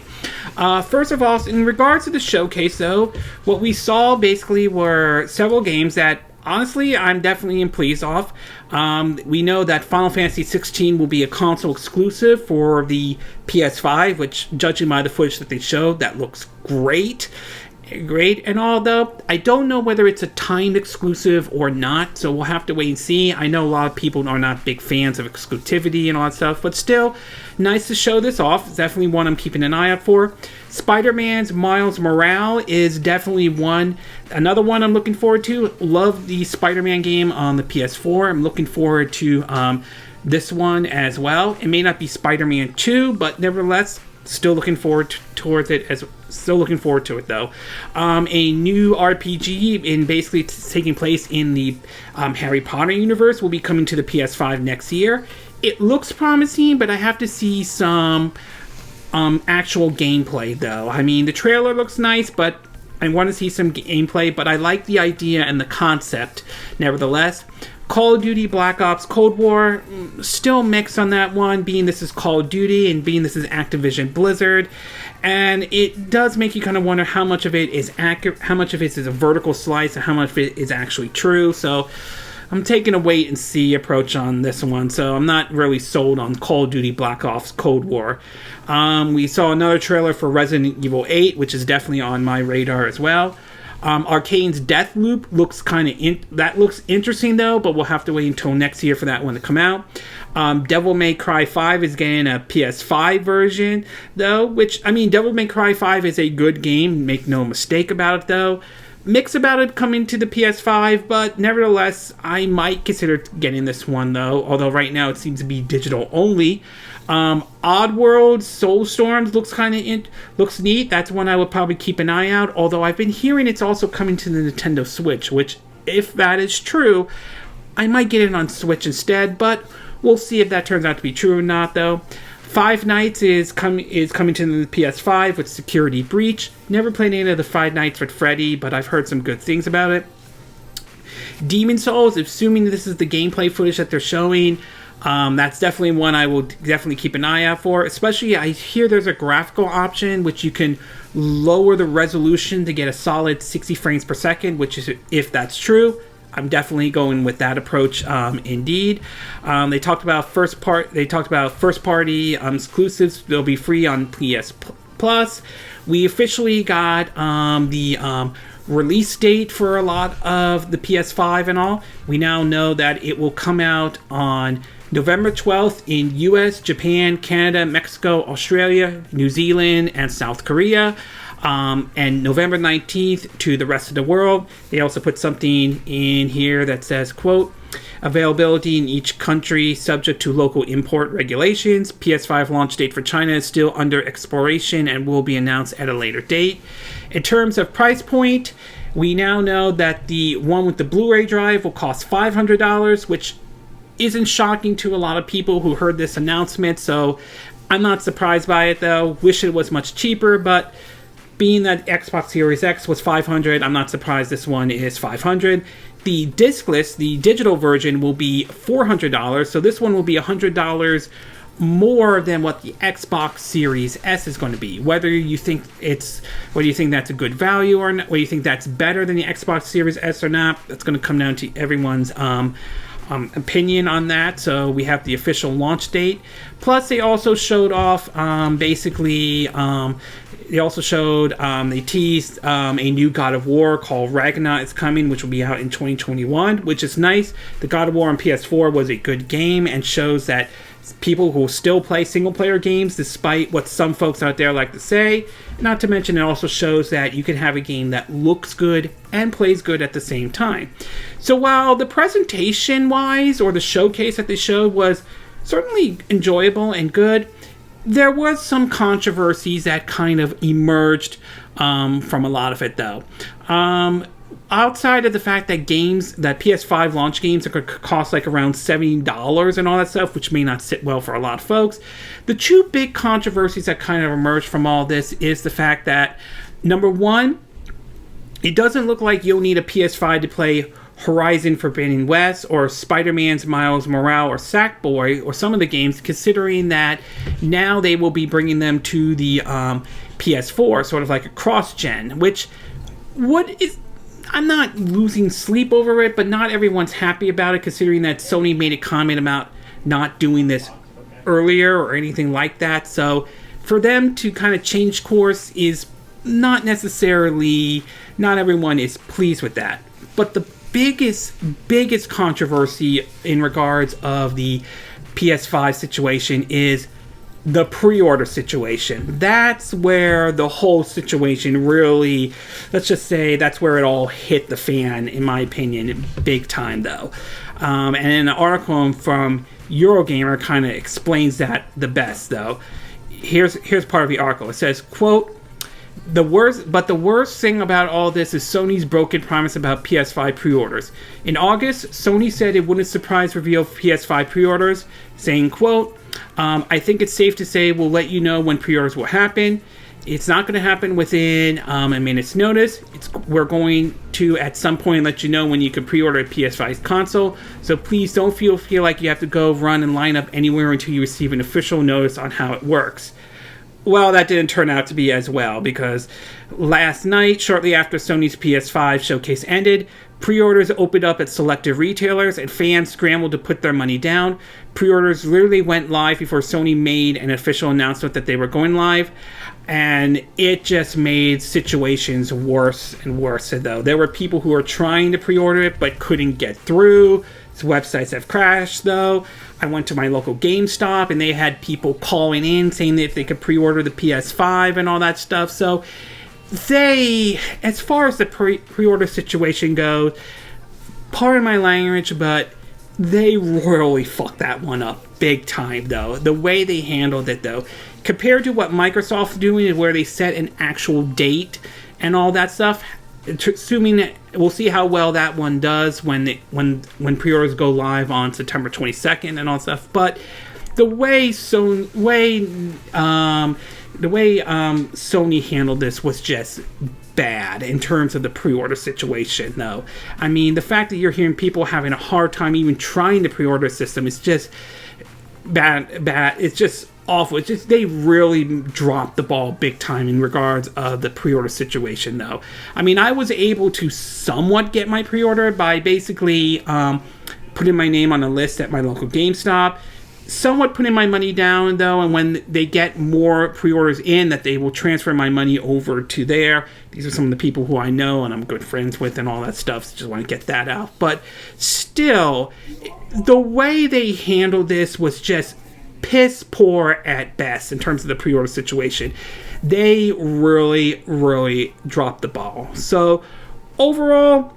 First of all, in regards to the showcase, though, what we saw basically were several games that honestly, I'm definitely pleased off. We know that Final Fantasy 16 will be a console exclusive for the PS5, which, judging by the footage that they showed, that looks great. And although I don't know whether it's a timed exclusive or not, so we'll have to wait and see. I know a lot of people are not big fans of exclusivity and all that stuff, but still, nice to show this off. It's definitely one I'm keeping an eye out for. Spider-Man's Miles Morales is definitely another one I'm looking forward to. Love the Spider-Man game on the PS4. I'm looking forward to this one as well. It may not be Spider-Man 2, but nevertheless, still looking forward to it though. A new RPG in basically taking place in the Harry Potter universe will be coming to the PS5 next year. It looks promising, but I have to see some actual gameplay though. I mean, the trailer looks nice, but I want to see some gameplay, but I like the idea and the concept nevertheless. Call of Duty Black Ops Cold War, still mixed on that one, being this is Call of Duty and being this is Activision Blizzard, and it does make you kind of wonder how much of it is accurate, how much of it is a vertical slice, and how much of it is actually true. So I'm taking a wait and see approach on this one, so I'm not really sold on Call of Duty Black Ops Cold War. We saw another trailer for Resident Evil 8, which is definitely on my radar as well. Arcane's Deathloop looks that looks interesting though, but we'll have to wait until next year for that one to come out. Devil May Cry 5 is getting a PS5 version though, which, I mean, Devil May Cry 5 is a good game, make no mistake about it though. Mixed about it coming to the PS5, but nevertheless, I might consider getting this one though, although right now it seems to be digital only. Oddworld Soulstorms looks neat. That's one I would probably keep an eye out, although I've been hearing it's also coming to the Nintendo Switch, which, if that is true, I might get it on Switch instead, but we'll see if that turns out to be true or not though. Five Nights is coming to the PS5 with Security Breach. Never played any of the Five Nights with Freddy, but I've heard some good things about it. Demon Souls, assuming this is the gameplay footage that they're showing, that's definitely one I will definitely keep an eye out for. Especially, I hear there's a graphical option which you can lower the resolution to get a solid 60 frames per second, which is, if that's true, I'm definitely going with that approach. Indeed, they talked about first party exclusives. They'll be free on PS Plus. We officially got the release date for a lot of the PS5 and all. We now know that it will come out on November 12th in US, Japan, Canada, Mexico, Australia, New Zealand, and South Korea. And November 19th to the rest of the world. They also put something in here that says, quote, availability in each country subject to local import regulations. PS5 launch date for China is still under exploration and will be announced at a later date. In terms of price point, we now know that the one with the Blu-ray drive will cost $500, which isn't shocking to a lot of people who heard this announcement, so I'm not surprised by it though. Wish it was much cheaper, but being that Xbox Series X was $500, I'm not surprised this one is $500. The discless, the digital version, will be $400, so this one will be $100 more than what the Xbox Series S is going to be. Whether you think that's a good value or not, whether you think that's better than the Xbox Series S or not, that's going to come down to everyone's opinion on that. So we have the official launch date. Plus, they also showed off they teased a new God of War called Ragnarok is coming, which will be out in 2021, which is nice. The God of War on PS4 was a good game and shows that people who still play single-player games, despite what some folks out there like to say. Not to mention, it also shows that you can have a game that looks good and plays good at the same time. So while the presentation-wise, or the showcase that they showed, was certainly enjoyable and good, there was some controversies that kind of emerged from a lot of it, though. Outside of the fact that PS5 launch games are going to cost like around $70 and all that stuff, which may not sit well for a lot of folks, the two big controversies that kind of emerged from all this is the fact that, number one, it doesn't look like you'll need a PS5 to play Horizon Forbidden West or Spider-Man's Miles Morales or Sackboy or some of the games, considering that now they will be bringing them to the PS4, sort of like a cross-gen, which I'm not losing sleep over it, but not everyone's happy about it, considering that Sony made a comment about not doing this earlier or anything like that. So for them to kind of change course is not everyone is pleased with that. But the biggest controversy in regards of the PS5 situation is the pre-order situation. That's where the whole situation really, let's just say that's where it all hit the fan, in my opinion, big time though. And an article from Eurogamer kind of explains that the best though. Here's part of the article. It says, quote, the worst thing about all this is Sony's broken promise about PS5 pre-orders. In August, Sony said it wouldn't surprise reveal PS5 pre-orders, saying, quote, I think it's safe to say we'll let you know when pre-orders will happen. It's not going to happen within a minute's notice. We're going to, at some point, let you know when you can pre-order a PS5 console. So please don't feel like you have to go run and line up anywhere until you receive an official notice on how it works. Well, that didn't turn out to be as well, because last night, shortly after Sony's PS5 showcase ended, pre-orders opened up at selected retailers and fans scrambled to put their money down. Pre-orders literally went live before Sony made an official announcement that they were going live, and it just made situations worse and worse. Though there were people who were trying to pre-order it but couldn't get through. Websites have crashed, though. I went to my local GameStop, and they had people calling in saying that if they could pre-order the PS5 and all that stuff. So as far as the pre-order situation goes, pardon my language, but they royally fucked that one up big time, though. The way they handled it, though, compared to what Microsoft's doing, where they set an actual date and all that stuff. Assuming that we'll see how well that one does when pre-orders go live on September 22nd and all that stuff. But the way Sony handled this was just bad in terms of the pre-order situation, though. I mean, the fact that you're hearing people having a hard time even trying the pre-order system is just bad. It's just awful. It's just they really dropped the ball big time in regards of the pre-order situation, though. I mean, I was able to somewhat get my pre-order by basically putting my name on a list at my local GameStop, somewhat putting my money down, though, and when they get more pre-orders in, that they will transfer my money over to there. These are some of the people who I know and I'm good friends with and all that stuff, so just want to get that out. But still, the way they handled this was just piss poor at best in terms of the pre-order situation. They really dropped the ball. So overall,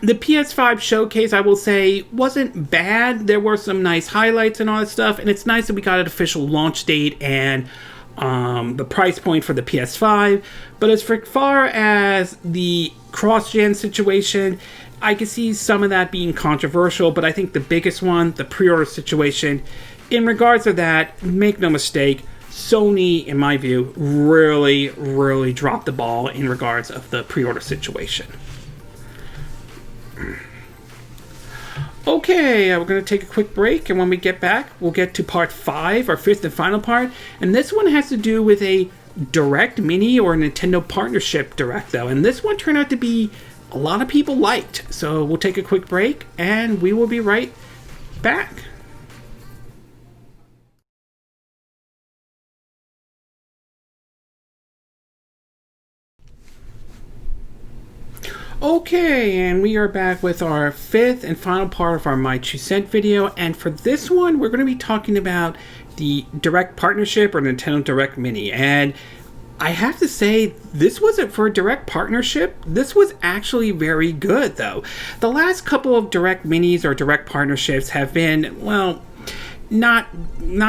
the PS5 showcase, I will say, wasn't bad. There were some nice highlights and all that stuff, and it's nice that we got an official launch date and the price point for the PS5. But as far as the cross-gen situation, I can see some of that being controversial, but I think the biggest one, the pre-order situation, in regards to that, make no mistake, Sony, in my view, really dropped the ball in regards of the pre-order situation. Okay, we're going to take a quick break, and when we get back, we'll get to part 5, our 5th and final part, and this one has to do with a Direct Mini or Nintendo partnership Direct, though, and this one turned out to be a lot of people liked. So we'll take a quick break, and we will be right back. Okay, and we are back with our 5th and final part of our My 2 Cent video, and for this one, we're going to be talking about the Direct partnership or Nintendo Direct Mini, and I have to say, this wasn't for a Direct partnership. This was actually very good, though. The last couple of Direct Minis or Direct partnerships have been, well, not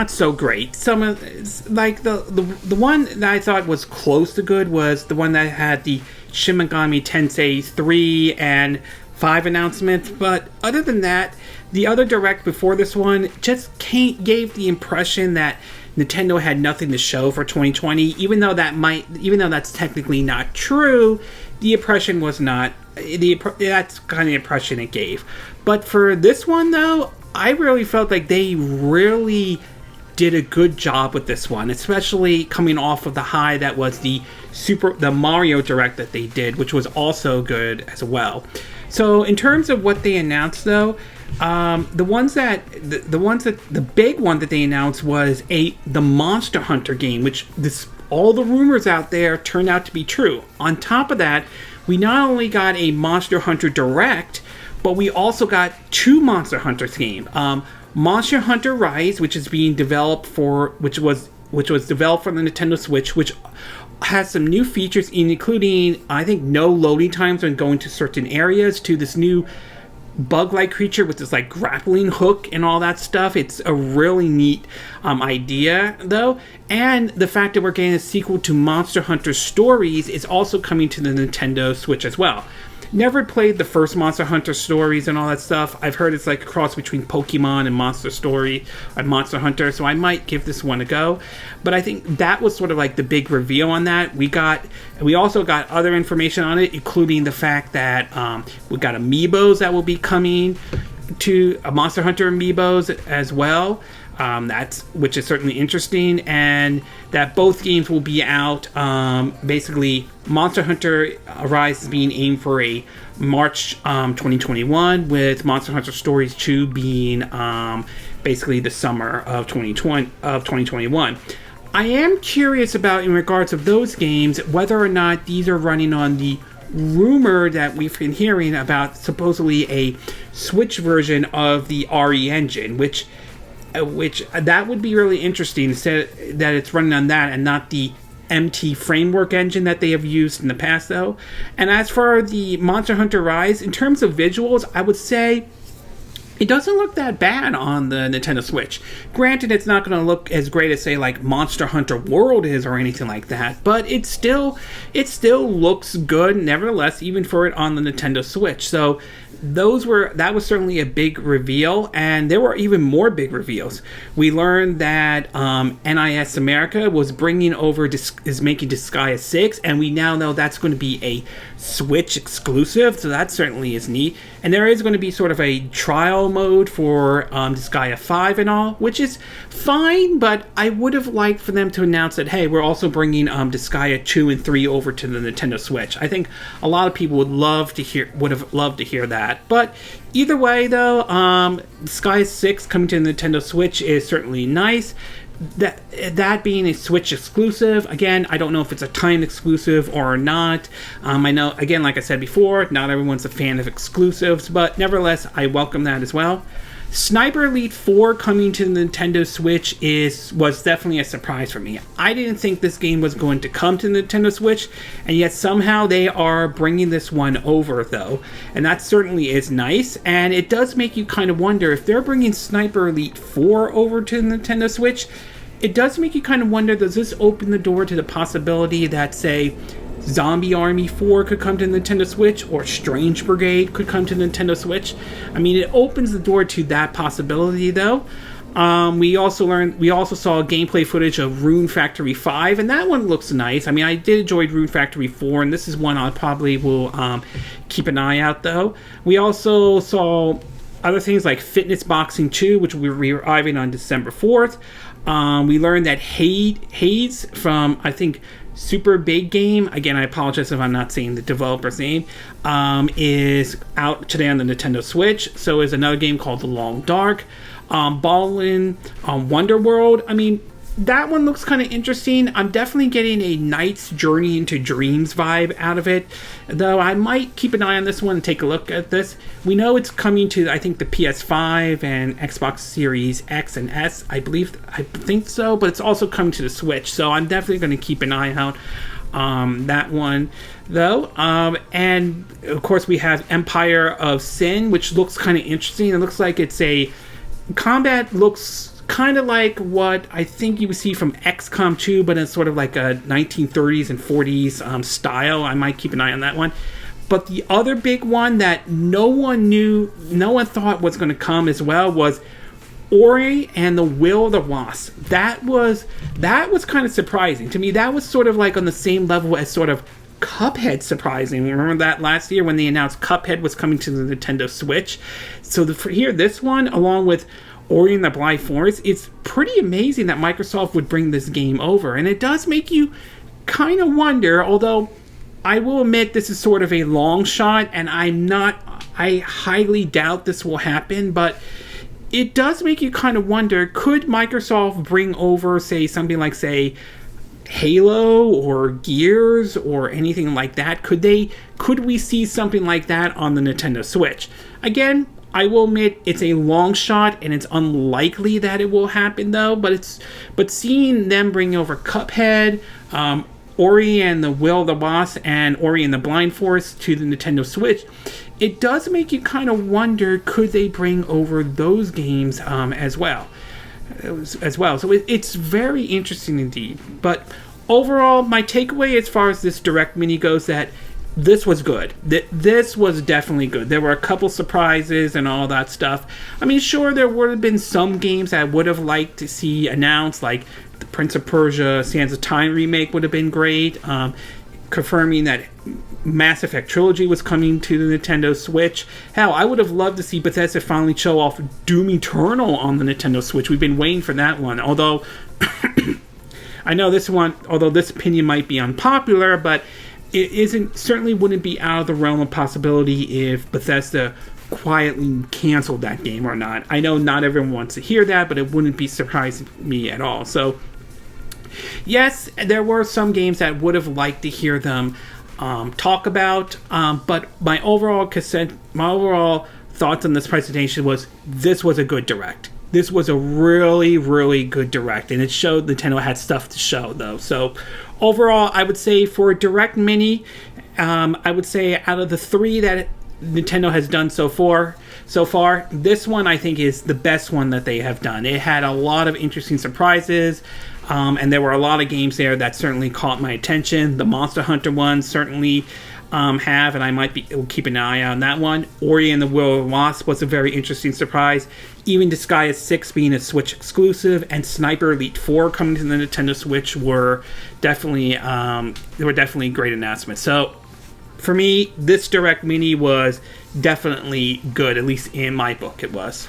so great. Some of, like the one that I thought was close to good was the one that had the Shin Megami Tensei 3 and 5 announcements, but other than that, the other Direct before this one just gave the impression that Nintendo had nothing to show for 2020, even though that's technically not true. The impression was not. That's kind of the impression it gave. But for this one, though, I really felt like they really did a good job with this one, especially coming off of the high that was the Mario Direct that they did, which was also good as well. So in terms of what they announced, though, the big one that they announced was the Monster Hunter game, which all the rumors out there turned out to be true. On top of that, we not only got a Monster Hunter Direct, but we also got 2 Monster Hunter games. Monster Hunter Rise, which was developed for the Nintendo Switch, which has some new features, including, I think, no loading times when going to certain areas, to this new bug-like creature with this like grappling hook and all that stuff. It's a really neat idea, though, and the fact that we're getting a sequel to Monster Hunter Stories is also coming to the Nintendo Switch as well. Never played the first Monster Hunter Stories and all that stuff. I've heard it's like a cross between Pokemon and Monster Hunter, so I might give this one a go. But I think that was sort of like the big reveal on that. We also got other information on it, including the fact that we got amiibos that will be coming to Monster Hunter amiibos as well. Which is certainly interesting, and that both games will be out. Basically, Monster Hunter Rise is being aimed for a March 2021, with Monster Hunter Stories 2 being basically the summer of 2021. I am curious about, in regards of those games, whether or not these are running on the rumor that we've been hearing about supposedly a Switch version of the RE engine, which that would be really interesting, that it's running on that and not the MT framework engine that they have used in the past, though. And as for the Monster Hunter Rise, in terms of visuals, I would say it doesn't look that bad on the Nintendo Switch. Granted, it's not going to look as great as, say, like Monster Hunter World is or anything like that, but it still looks good, nevertheless, even for it on the Nintendo Switch. So that was certainly a big reveal, and there were even more big reveals. We learned that NIS America was is making Disgaea 6, and we now know that's going to be a Switch exclusive, so that certainly is neat. And there is going to be sort of a trial mode for Disgaea 5 and all, which is fine, but I would have liked for them to announce that, hey, we're also bringing Disgaea 2 and 3 over to the Nintendo Switch. I think a lot of people would have loved to hear that. But either way, though, Disgaea 6 coming to the Nintendo Switch is certainly nice. That being a Switch exclusive, again, I don't know if it's a timed exclusive or not. I know, again, like I said before, not everyone's a fan of exclusives, but nevertheless, I welcome that as well. Sniper Elite 4 coming to the Nintendo Switch was definitely a surprise for me. I didn't think this game was going to come to the Nintendo Switch, and yet somehow they are bringing this one over, though. And that certainly is nice, and it does make you kind of wonder, if they're bringing Sniper Elite 4 over to the Nintendo Switch, it does make you kind of wonder, does this open the door to the possibility that, say, Zombie Army 4 could come to Nintendo Switch, or Strange Brigade could come to Nintendo Switch. I mean, it opens the door to that possibility, though. We also saw gameplay footage of Rune Factory 5, and that one looks nice. I mean, I did enjoy Rune Factory 4, and this is one I probably will keep an eye out, though. We also saw other things like Fitness Boxing 2, which will be arriving on December 4th. We learned that Hades from, I think, Super Big Game, again, I apologize if I'm not saying the developer's name, is out today on the Nintendo Switch. So is another game called The Long Dark. Ballin' Wonderworld. I mean, that one looks kind of interesting. I'm definitely getting a Knight's Journey into Dreams vibe out of it, though I might keep an eye on this one and take a look at this. We know it's coming to, I think, the PS5 and Xbox Series X and S. I think so, but it's also coming to the Switch, so I'm definitely going to keep an eye out that one, though. And of course, we have Empire of Sin, which looks kind of interesting. It looks like it's a combat looks kind of like what I think you would see from XCOM 2, but it's sort of like a 1930s and 40s style. I might keep an eye on that one. But the other big one that no one thought was going to come as well was Ori and the Will of the Wisp. That was kind of surprising to me. That was sort of like on the same level as sort of Cuphead surprising. Remember that last year when they announced Cuphead was coming to the Nintendo Switch? So this one, along with Ori and the Blind Forest, it's pretty amazing that Microsoft would bring this game over. And it does make you kind of wonder, although I will admit this is sort of a long shot, and I highly doubt this will happen, but it does make you kind of wonder, could Microsoft bring over, say, something like, say, Halo or Gears or anything like that? Could we see something like that on the Nintendo Switch? Again, I will admit it's a long shot and it's unlikely that it will happen, though, but seeing them bring over Cuphead, Ori and the Will of the Wisp, and Ori and the Blind Forest to the Nintendo Switch, it does make you kind of wonder, could they bring over those games as well? So it's very interesting indeed. But overall, my takeaway as far as this Direct Mini goes, that this was good. This was definitely good. There were a couple surprises and all that stuff. I mean, sure, there would have been some games I would have liked to see announced, like the Prince of Persia Sands of Time remake would have been great. Confirming that Mass Effect Trilogy was coming to the Nintendo Switch. Hell, I would have loved to see Bethesda finally show off Doom Eternal on the Nintendo Switch. We've been waiting for that one. Although, I know this opinion might be unpopular, but it certainly wouldn't be out of the realm of possibility if Bethesda quietly canceled that game or not. I know not everyone wants to hear that, but it wouldn't be surprising me at all. So, yes, there were some games that would have liked to hear them talk about, but my overall thoughts on this presentation was this was a good Direct. This was a really, really good Direct, and it showed Nintendo had stuff to show, though. So, overall, I would say for a Direct Mini, I would say out of the three that Nintendo has done so far, this one I think is the best one that they have done. It had a lot of interesting surprises, and there were a lot of games there that certainly caught my attention. The Monster Hunter one certainly have, and I might keep an eye on that one. Ori and the Will of the Wisp was a very interesting surprise. Even Disgaea 6 being a Switch exclusive, and Sniper Elite 4 coming to the Nintendo Switch were definitely great announcements. So, for me, this Direct Mini was definitely good, at least in my book it was.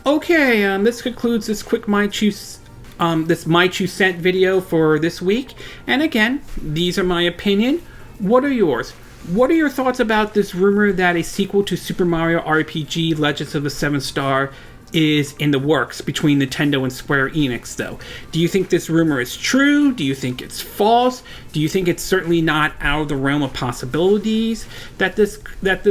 Okay, this concludes this quick My 2 cent video for this week. And again, these are my opinion. What are yours? What are your thoughts about this rumor that a sequel to Super Mario RPG Legends of the Seventh Star is in the works between Nintendo and Square Enix, though? Do you think this rumor is true? Do you think it's false? Do you think it's certainly not out of the realm of possibilities that this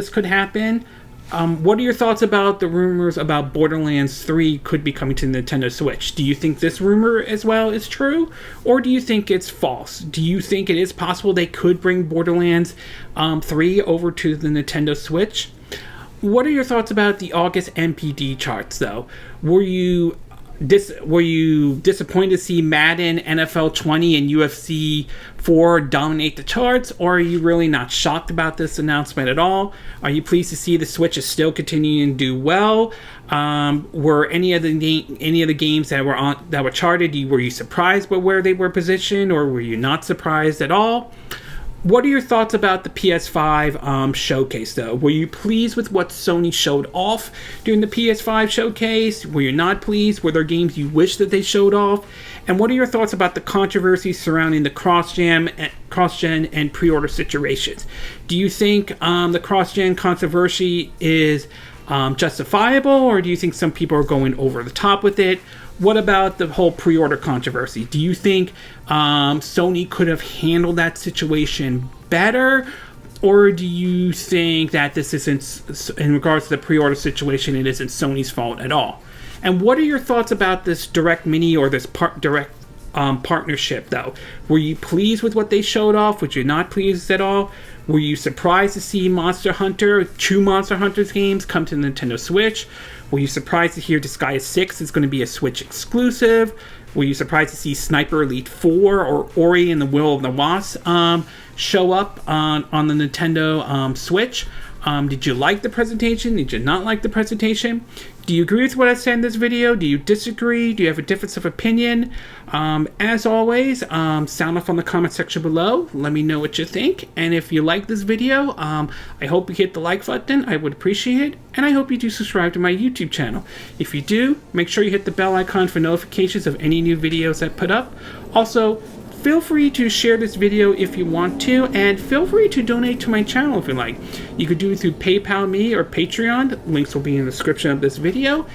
could happen? What are your thoughts about the rumors about Borderlands 3 could be coming to the Nintendo Switch? Do you think this rumor as well is true? Or do you think it's false? Do you think it is possible they could bring Borderlands 3 over to the Nintendo Switch? What are your thoughts about the August NPD charts, though? Were you were you disappointed to see Madden, NFL 20, and UFC 4 dominate the charts, or are you really not shocked about this announcement at all? Are you pleased to see the Switch is still continuing to do well? Were any of the games that were charted, were you surprised by where they were positioned, or were you not surprised at all? What are your thoughts about the PS5 showcase, though? Were you pleased with what Sony showed off during the PS5 showcase? Were you not pleased? Were there games you wish that they showed off? And what are your thoughts about the controversy surrounding the cross-gen and pre-order situations? Do you think the cross-gen controversy is justifiable, or do you think some people are going over the top with it? What about the whole pre-order controversy? Do you think Sony could have handled that situation better? Or do you think that this isn't, in regards to the pre-order situation, it isn't Sony's fault at all? And what are your thoughts about this Direct Mini or this direct partnership, though? Were you pleased with what they showed off? Were you not pleased at all? Were you surprised to see Monster Hunter, 2 Monster Hunters games come to the Nintendo Switch? Were you surprised to hear Disgaea 6 is going to be a Switch exclusive? Were you surprised to see Sniper Elite 4 or Ori and the Will of the Wisps show up on the Nintendo Switch? Did you like the presentation? Did you not like the presentation? Do you agree with what I said in this video? Do you disagree? Do you have a difference of opinion? As always, sound off on the comment section below. Let me know what you think. And if you like this video, I hope you hit the like button. I would appreciate it. And I hope you do subscribe to my YouTube channel. If you do, make sure you hit the bell icon for notifications of any new videos I put up. Also, feel free to share this video if you want to, and feel free to donate to my channel if you like. You could do it through PayPal Me or Patreon. Links will be in the description of this video.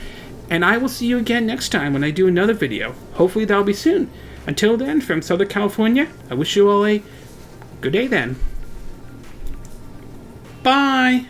And I will see you again next time when I do another video. Hopefully that'll be soon. Until then, from Southern California, I wish you all a good day then. Bye!